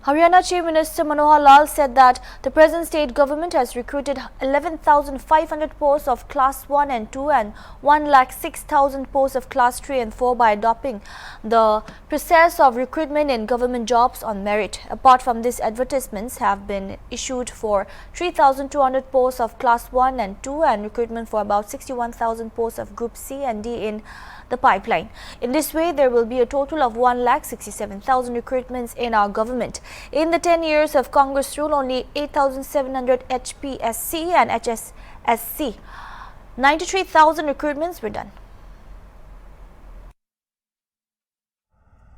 Haryana Chief Minister Manohar Lal said that the present state government has recruited 11,500 posts of Class 1 and 2 and 1,06,000 posts of Class 3 and 4 by adopting the process of recruitment in government jobs on merit. Apart from this, advertisements have been issued for 3,200 posts of Class 1 and 2 and recruitment for about 61,000 posts of Group C and D in the pipeline. In this way, there will be a total of 1,67,000 recruitments in our government. In the 10 years of Congress rule, only 8,700 HPSC and HSSC, 93,000 recruitments were done.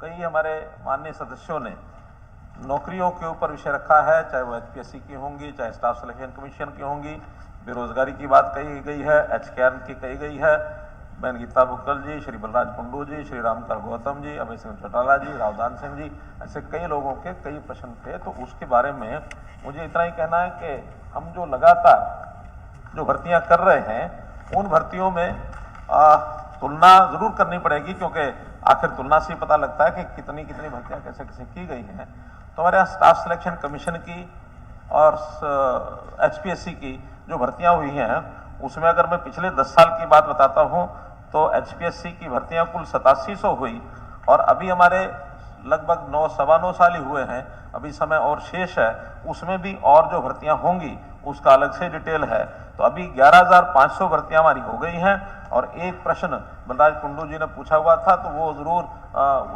कई हमारे माननीय सदस्यों ने नौकरियों के ऊपर विषय रखा है, चाहे वो एचपीएससी की होंगी, चाहे स्टाफ सिलेक्शन कमीशन की होंगी, बेरोजगारी की बात कही गई है, एचकेआर की कही गई है, बहन गीता बुक्कल जी, श्री बलराज कुंडू जी, श्री रामकर गौतम जी, अभय सिंह चौटाला जी, रावदान सिंह जी, ऐसे कई लोगों के कई प्रश्न थे। तो उसके बारे में मुझे इतना ही कहना है कि हम जो लगातार जो भर्तियां कर रहे हैं उन भर्तियों में तुलना जरूर करनी पड़ेगी, क्योंकि आखिर तुलना से ही पता लगता है कि कितनी कितनी भर्तियां कैसे कैसे की गई हैं। तो हमारे यहाँ स्टाफ सिलेक्शन कमीशन की और एचपीएससी की जो भर्तियां हुई हैं उसमें अगर मैं पिछले 10 साल की बात बताता हूं तो एचपीएससी की भर्तियां कुल 8700 हुई और अभी हमारे लगभग 9-9.25 साल ही हुए हैं, अभी समय और शेष है, उसमें भी और जो भर्तियां होंगी उसका अलग से डिटेल है। तो अभी 11,500 भर्तियां हमारी हो गई हैं। और एक प्रश्न बलराज कुंडू जी ने पूछा हुआ था तो वो जरूर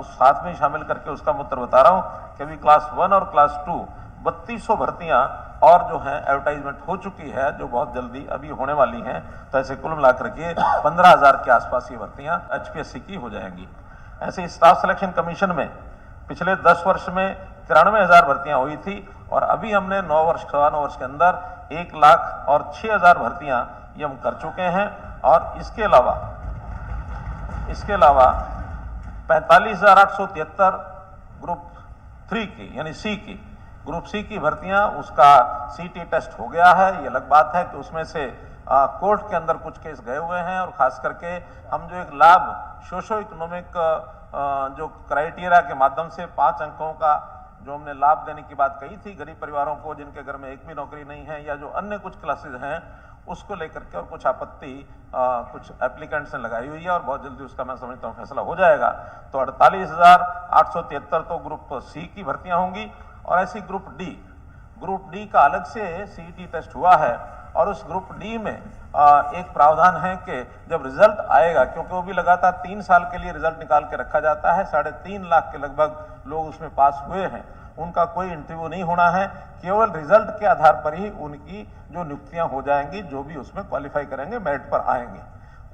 उस साथ में शामिल करके उसका उत्तर बता रहा हूं कि अभी क्लास 1 और क्लास 2 3200 भर्तियां और जो है एडवर्टाइजमेंट हो चुकी है, जो बहुत जल्दी अभी होने वाली हैं। तो ऐसे कुल मिलाकर के 15,000 के आसपास ये भर्तियां एचपीएससी की हो जाएंगी। ऐसे स्टाफ सिलेक्शन कमीशन में पिछले 10 वर्ष में 93,000 भर्तियां हुई थी और अभी हमने 9 वर्ष 9 वर्ष के अंदर 1,06,000 भर्तियां ये हम कर चुके हैं। और इसके अलावा 45,873 ग्रुप 3 की यानी सी की ग्रुप सी की भर्तियां, उसका सीटी टेस्ट हो गया है। ये अलग बात है कि उसमें से कोर्ट के अंदर कुछ केस गए हुए हैं और खास करके हम जो एक लाभ सोशो इकोनॉमिक जो क्राइटेरिया के माध्यम से 5 अंकों का जो हमने लाभ देने की बात कही थी गरीब परिवारों को जिनके घर में एक भी नौकरी नहीं है या जो अन्य कुछ क्लासेज हैं, उसको लेकर के और कुछ आपत्ति कुछ एप्लीकेंट्स ने लगाई हुई है और बहुत जल्दी उसका मैं समझता हूँ फैसला हो जाएगा। तो 48,873 तो ग्रुप सी की भर्तियां होंगी और ऐसी ग्रुप डी का अलग से सीईटी टेस्ट हुआ है और उस ग्रुप डी में एक प्रावधान है कि जब रिजल्ट आएगा, क्योंकि वो भी लगातार 3 साल के लिए रिजल्ट निकाल के रखा जाता है, 3.5 लाख के लगभग लोग उसमें पास हुए हैं, उनका कोई इंटरव्यू नहीं होना है, केवल रिजल्ट के आधार पर ही उनकी जो नियुक्तियां हो जाएंगी, जो भी उसमें क्वालिफाई करेंगे मेरिट पर आएंगे।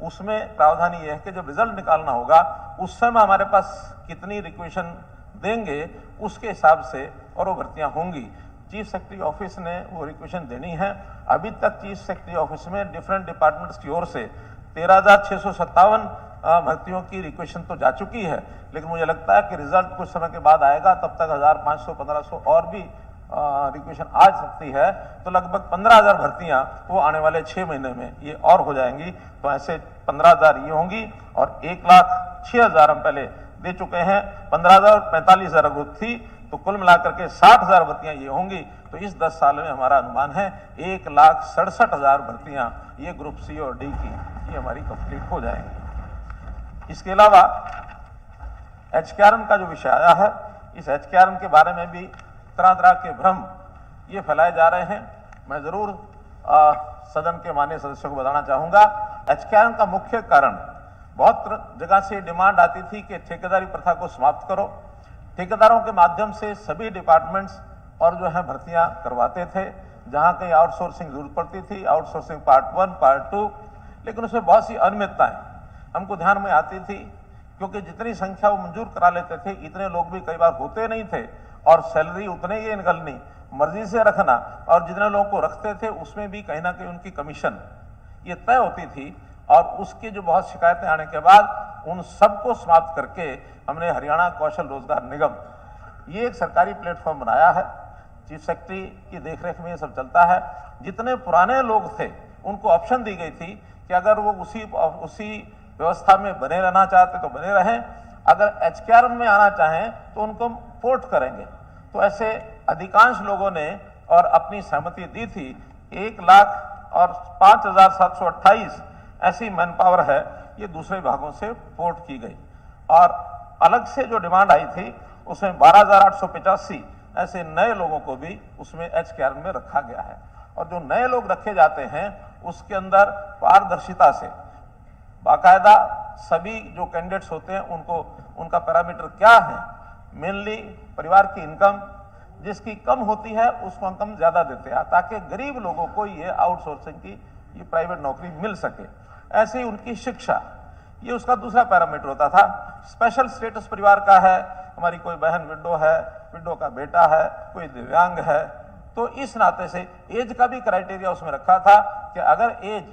उसमें प्रावधान ये है कि जब रिजल्ट निकालना होगा उस समय हमारे पास कितनी रिक्वेशन देंगे उसके हिसाब से और वो भर्तियां होंगी। चीफ सेक्रेटरी ऑफिस ने वो रिक्वेशन देनी है। अभी तक चीफ सेक्रेटरी ऑफिस में डिफरेंट डिपार्टमेंट्स की ओर से 13,657 भर्तियों की रिक्वेशन तो जा चुकी है, लेकिन मुझे लगता है कि रिजल्ट कुछ समय के बाद आएगा, तब तक 1,500-1,500 और भी रिक्वेशन आ सकती है। तो लगभग 15,000 भर्तियां वो आने वाले 6 महीने में ये और हो जाएंगी। तो ऐसे 15,000 ये होंगी और 1,06,000 हम पहले दे चुके हैं। 15,000 और 45,000 ग्रुप थी, तो कुल मिलाकर के 60,000 भर्तियां ये होंगी। तो इस 10 साल में हमारा अनुमान है 1,67,000 भर्तियां ये ग्रुप सी और डी की ये हमारी कंप्लीट हो जाएंगी। इसके अलावा एचकेआरएन का जो विषय आया है, इस एचकेआरएन के बारे में भी तरह तरह के भ्रम ये फैलाए जा रहे हैं। मैं जरूर सदन के माननीय सदस्यों को बताना चाहूंगा, एचकेआरएन का मुख्य कारण बहुत जगह से डिमांड आती थी कि ठेकेदारी प्रथा को समाप्त करो, ठेकेदारों के माध्यम से सभी डिपार्टमेंट्स और जो है भर्तियां करवाते थे, जहां कहीं आउटसोर्सिंग जरूरत पड़ती थी, आउटसोर्सिंग पार्ट 1 पार्ट 2, लेकिन उसमें बहुत सी अनियमितताएं हमको ध्यान में आती थी, क्योंकि जितनी संख्या वो मंजूर करा लेते थे इतने लोग भी कई बार होते नहीं थे और सैलरी उतने ही निकलनी, मर्जी से रखना, और जितने लोगों को रखते थे उसमें भी कहीं ना कहीं उनकी कमीशन ये तय होती थी। और उसकी जो बहुत शिकायतें आने के बाद उन सबको समाप्त करके हमने हरियाणा कौशल रोजगार निगम ये एक सरकारी प्लेटफॉर्म बनाया है। चीफ सेक्रेटरी की देखरेख में ये सब चलता है। जितने पुराने लोग थे उनको ऑप्शन दी गई थी कि अगर वो उसी व्यवस्था में बने रहना चाहते तो बने रहें, अगर एचकेआरएन में आना चाहें तो उनको पोर्ट करेंगे। तो ऐसे अधिकांश लोगों ने और अपनी सहमति दी थी। 1,05,728 ऐसी मैन पावर है, ये दूसरे विभागों से पोर्ट की गई। और अलग से जो डिमांड आई थी उसमें 12,885 ऐसे नए लोगों को भी उसमें HKR में रखा गया है। और जो नए लोग रखे जाते हैं उसके अंदर पारदर्शिता से बाकायदा सभी जो कैंडिडेट्स होते हैं उनको उनका पैरामीटर क्या है, मेनली परिवार की इनकम जिसकी कम होती है उसको इनकम ज्यादा देते हैं ताकि गरीब लोगों को ये आउटसोर्सिंग की ये प्राइवेट नौकरी मिल सके। ऐसे ही उनकी शिक्षा, ये उसका दूसरा पैरामीटर होता था। स्पेशल स्टेटस परिवार का है, हमारी कोई बहन विडो है, विडो का बेटा है, कोई दिव्यांग है, तो इस नाते से एज का भी क्राइटेरिया उसमें रखा था कि अगर एज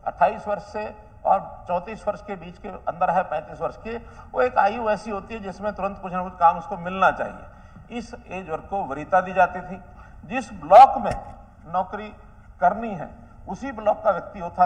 28 वर्ष से और 34 वर्ष के बीच के अंदर है, 35 वर्ष की, वो एक आयु ऐसी होती है जिसमें तुरंत कुछ ना कुछ काम उसको मिलना चाहिए। इस एज वर्ग को वरीयता दी जाती थी। जिस ब्लॉक में नौकरी करनी है उसी ब्लॉक का व्यक्ति होता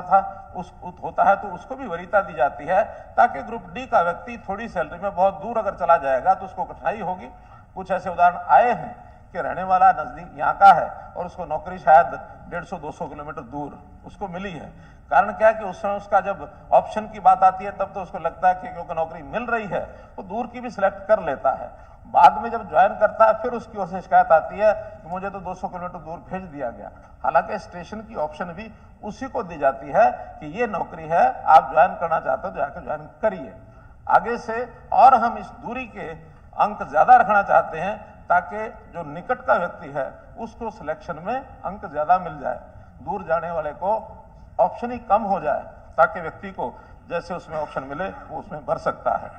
है तो उसको भी वरीयता दी जाती है, ताकि ग्रुप डी का व्यक्ति थोड़ी सैलरी में बहुत दूर अगर चला जाएगा तो उसको कठिनाई होगी। कुछ ऐसे उदाहरण आए हैं कि रहने वाला नजदीक यहाँ का है और उसको नौकरी शायद 150-200 किलोमीटर दूर उसको मिली है। कारण क्या है कि उस समय उसका जब ऑप्शन की बात आती है तब तो उसको लगता है कि क्योंकि नौकरी मिल रही है वो दूर की भी सिलेक्ट कर लेता है। बाद में जब ज्वाइन करता है फिर उसकी ओर से शिकायत आती है कि मुझे तो 200 किलोमीटर दूर भेज दिया गया। हालांकि स्टेशन की ऑप्शन भी उसी को दी जाती है कि ये नौकरी है, आप ज्वाइन करना चाहते हो तो जाकर ज्वाइन करिए। आगे से और हम इस दूरी के अंक ज्यादा रखना चाहते हैं ताकि जो निकट का व्यक्ति है उसको सिलेक्शन में अंक ज्यादा मिल जाए, दूर जाने वाले को ऑप्शन ही कम हो जाए ताकि व्यक्ति को जैसे उसमें ऑप्शन मिले वो उसमें भर सकता है।